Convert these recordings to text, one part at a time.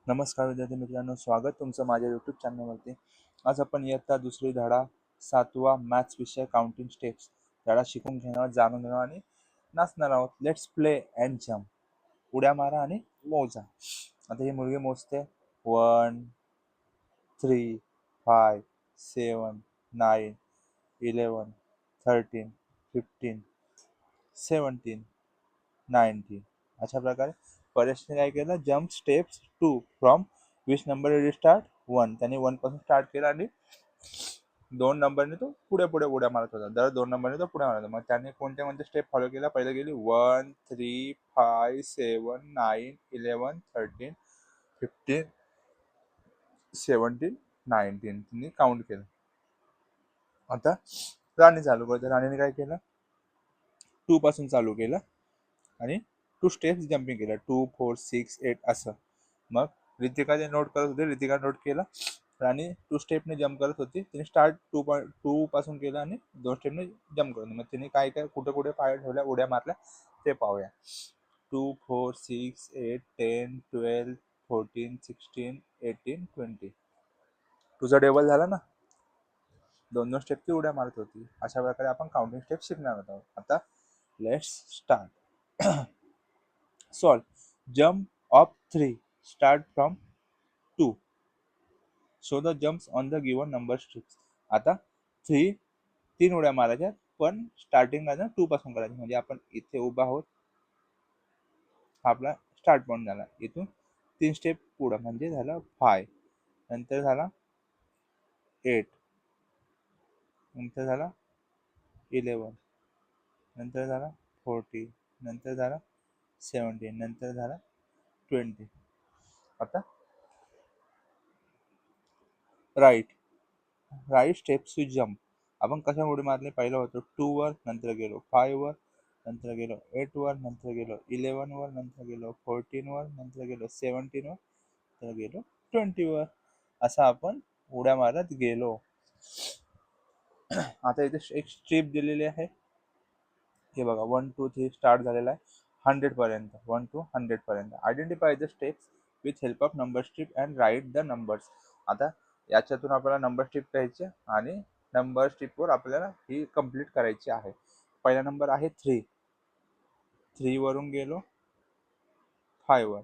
नमस्कार विद्यार्थी मित्रांनो, स्वागत तुमचं माझ्या यूट्यूब चॅनलवरती. आज आपण इयत्ता दुसरी धडा 7वा मॅथ्स विषय काउंटिंग स्टेप्स धडा शिकून घेणार, जाणून घेणार आणि नाचणार आहोत. Let's play and jump. उड्या मारा आणि मोजा. आता ही मुलगी मोजते 1 3 5 7 9 11 13 15 17 19. अशा प्रकारे परेशने काय केलं, jump steps 2 from which number will start 1. त्यांनी 1 पासून स्टार्ट केला आणि 2 नंबरने तो पुढे पुढे उड्या मारत होता. दर 2 नंबरने तो पुढे मारत होता. मग त्याने कोणत्या कोणत्या स्टेप फॉलो केला? पहिले गेली 1 3 5 7 9 11 13 15 17 19. तिने काउंट केलं. आता राणी चालू करते. राणीने काय केलं, 2 पासून चालू केलं आणि 2 स्टेप्स जम्पिंग केलं, 2 4 6 8 असं. मग रितिका जे नोट करत होते, रितिका नोट केलं. राणी 2 स्टेपने जम्प करत होती. तिने स्टार्ट 2 पासून केलं आणि 2 स्टेपने जम्प करत. मग तिने काय काय कुठे कुठे पाय ठेवल्या, उड्या मारल्या ते पाहूया. 2 4 6 8 10 12 14 16 18 20. तुझा डबल झाला ना, 2 स्टेपची उड्या मारत होती. अशा प्रकारे आपण काउंटिंग स्टेप शिकणार आहोत. आता let's start. Solve. Jump of 3 start from 2. Show the jumps on the given number strips. आता 3 उड्या मारायच्या, पण स्टार्टिंगला 2 पासून करायचं. म्हणजे आपण इथे उभा आहोत, हा आपला स्टार्ट पॉईंट झाला. इथून 3 स्टेप पुढं म्हणजे झालं 5, नंतर झाला 8, नंतर झाला 11, नंतर झाला 14, नंतर झाला 17, नंतर झाला 20. आता राईट स्टेप्स टू जम्प. आपण कशामुळे मारले? पहिलं होतं 2 वर, नंतर गेलो 5 वर, नंतर गेलो 8 वर, नंतर गेलो 11 वर, नंतर गेलो 14 वर, नंतर गेलो 17 वर, नंतर गेलो 20 वर. असं आपण उड्या मारत गेलो. आता इथे एक स्ट्रीप दिलेली आहे, हे बघा 1 2 3 स्टार्ट झालेला आहे 100 पर्यंत. 1 to 100 पर्यंत. Identify the steps with help of number strip and write the numbers. आता याच्यातून आपल्याला नंबर स्ट्रीप घ्यायची आणि नंबर स्ट्रीपवर आपल्याला ही कंप्लीट करायची आहे. पहिला नंबर आहे 3. 3 वरून गेलो 5 वर,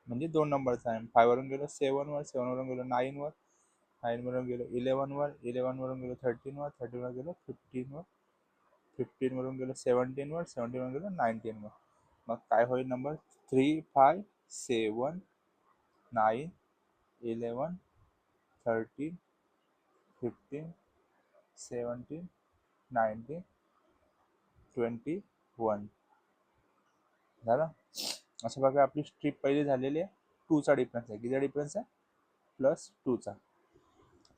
म्हणजे 2 नंबरचा आहे. 5 वरून गेलो 7 वर, 7 वरून गेलो 9 वर, 9 वरून गेलो 11 वर, 11 वरून गेलो 13 वर, 13 वर गेलो 15 वर, 15 वरून गेलो 17 वर, 17 वरून गेलो 19 वर. मग काय होईल नंबर? 3 5 7 9 11 13 15 17 19 21 झालं. अशा प्रकारे आपली स्ट्रीप पहिली झालेली आहे. 2 चा डिफरन्स आहे. किती डिफरन्स आहे? +2 चा.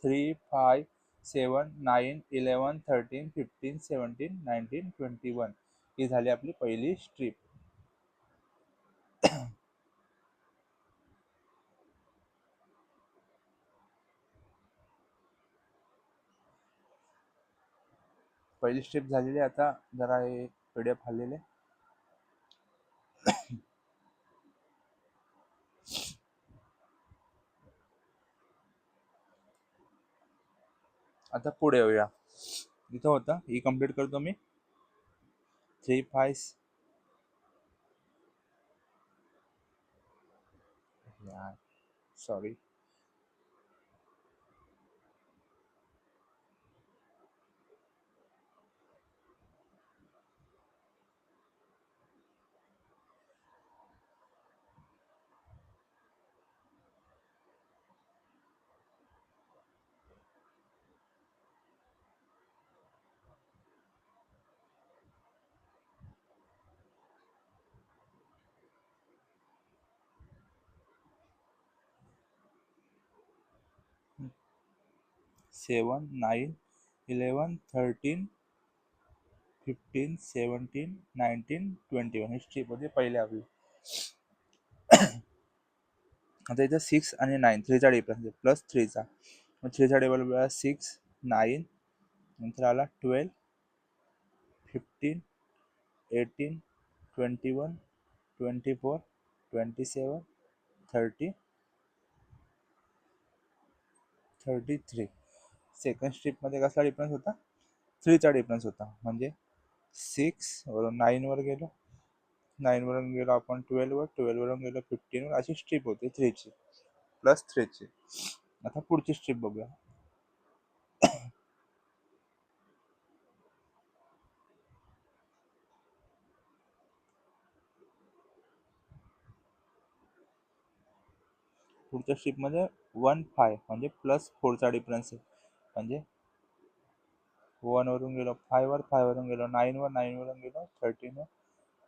3 5 7 9 11 13 15 17 19 21 ही झाली आपली पहिली स्ट्रीप. पहिली स्ट्रीप झालेली. आता जरा हे पीडीएफ हल्लेले. आता पुढे येऊया. इथं होतं, ही कंप्लीट करतो मी. 3 5 यार सॉरी. सेवन 9 11 13 15 17 19 21 ही स्ट्रीप होती पहिले आपली. आता इथं 6 आणि 9 3चा डिफरन्स आहे, +3चा. मग 3चा टेबल 6 9, नंतर आला 12 15 18 21 24 27, 30, 33. सेकंड स्ट्रीपमध्ये कसला डिफरन्स होता? 3चा डिफरन्स होता. म्हणजे 6 वरून 9 वर गेलो, 9 वरून गेलो आपण 12 वर, 12 वरून गेलो 15 वर. अशी स्ट्रीप होती 3ची प्लस 3ची. आता पुढची स्ट्रीप बघूया. पुढच्या स्ट्रीपमध्ये 1, 5 म्हणजे प्लस 4चा डिफरन्स आहे. म्हणजे 1 वरून गेलो 5 वर, 5 वरून गेलो 9 वर, 9 वरून गेलो 13 वर,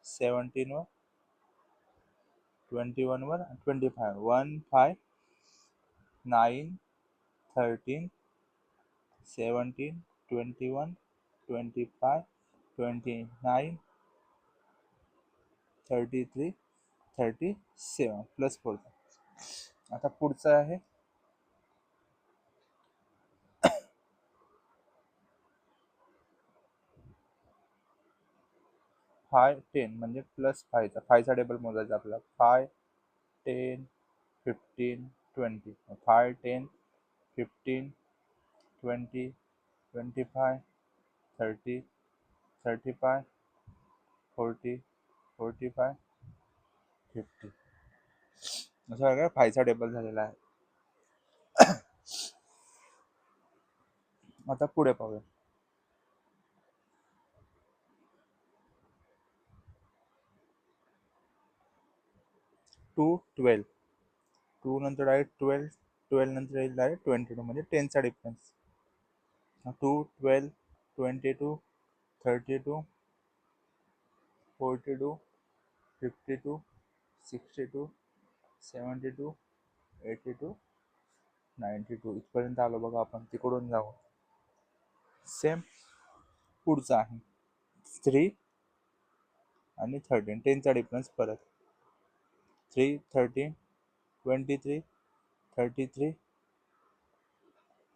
17 वर, 21 वर, 25. 1, 5, 9, 13, 17, 21, 25, 29, 33, 37 प्लस 4. आता पुढचं आहे 5, 10 म्हणजे प्लस 5चा 5चा टेबल मोजायचा आपला. 5, 10, 15, 20. 5, 10, 15, 20, 25, 30, 35, 40, 45, 50. असं काय 5चा टेबल झालेला आहे. आता पुढे पाहूया. 2, 12. 2 नंतर डायरेक्ट 12, 12 नंतर येईल डायरेक्ट 22 म्हणजे 10चा डिफरन्स. 2, 12, 22, 32, 42, 52, 62, 72, 82, 92. इथपर्यंत आलो बघा आपण. तिकडून जाऊ. सेम पुढचा आहे 3 आणि 13. 10चा डिफरन्स परत. 3, 13, 23, 33,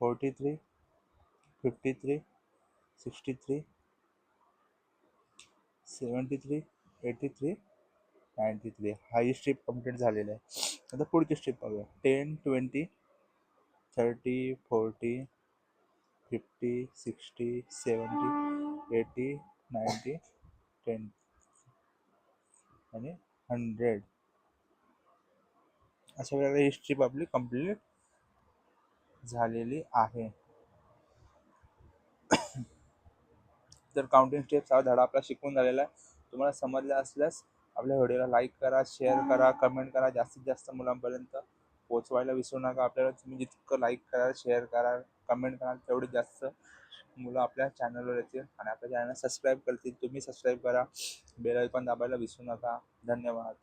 43, 53, 63, 73, 83, 93. हा ही स्ट्रीप कम्प्लीट झालेला आहे. आता पुढची स्ट्रीप पाहूया. 10, 20, 30, 40, 50, 60, 70, 80, 90, 10 आणि 100. अशा वेळेला ही स्ट्रीप आपली कम्प्लीट झालेली आहे. तर काउंटिंग स्टेप्स हा धडा आपला शिकून झालेला आहे. तुम्हाला समजलं असल्यास आपल्या व्हिडिओला लाईक करा, शेअर करा, कमेंट करा. जास्तीत जास्त मुलांपर्यंत पोचवायला विसरू नका. आपल्याला तुम्ही जितकं लाईक करा, शेअर करा, कमेंट करा तेवढी जास्त मुलं आपल्या चॅनलवर येतील आणि आपल्या चॅनल सबस्क्राईब करतील. तुम्ही सबस्क्राईब करा, बेल आयकॉन दाबायला विसरू नका. धन्यवाद.